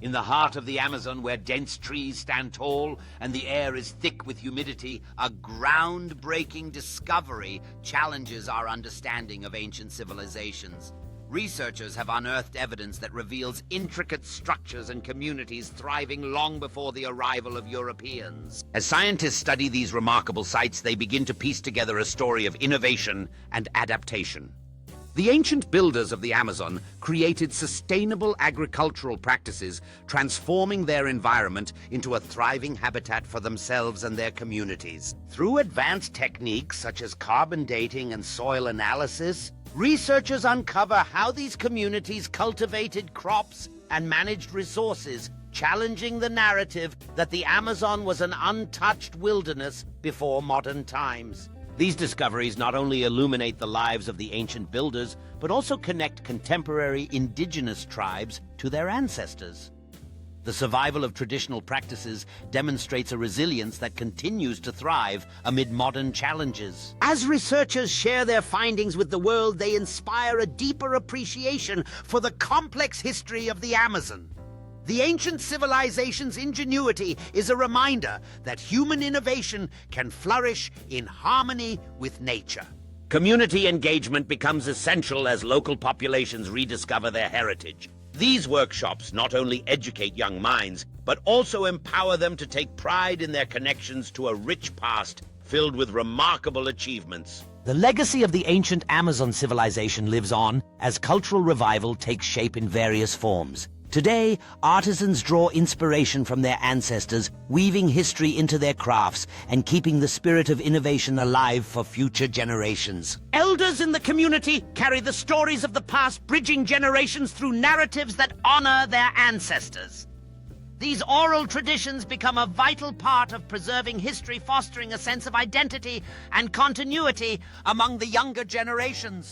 In the heart of the Amazon, where dense trees stand tall and the air is thick with humidity, a groundbreaking discovery challenges our understanding of ancient civilizations. Researchers have unearthed evidence that reveals intricate structures and communities thriving long before the arrival of Europeans. As scientists study these remarkable sites, they begin to piece together a story of innovation and adaptation. The ancient builders of the Amazon created sustainable agricultural practices, transforming their environment into a thriving habitat for themselves and their communities. Through advanced techniques such as carbon dating and soil analysis, researchers uncover how these communities cultivated crops and managed resources, challenging the narrative that the Amazon was an untouched wilderness before modern times. These discoveries not only illuminate the lives of the ancient builders, but also connect contemporary indigenous tribes to their ancestors. The survival of traditional practices demonstrates a resilience that continues to thrive amid modern challenges. As researchers share their findings with the world, they inspire a deeper appreciation for the complex history of the Amazon. The ancient civilization's ingenuity is a reminder that human innovation can flourish in harmony with nature. Community engagement becomes essential as local populations rediscover their heritage. These workshops not only educate young minds, but also empower them to take pride in their connections to a rich past filled with remarkable achievements. The legacy of the ancient Amazon civilization lives on as cultural revival takes shape in various forms. Today, artisans draw inspiration from their ancestors, weaving history into their crafts and keeping the spirit of innovation alive for future generations. Elders in the community carry the stories of the past, bridging generations through narratives that honor their ancestors. These oral traditions become a vital part of preserving history, fostering a sense of identity and continuity among the younger generations.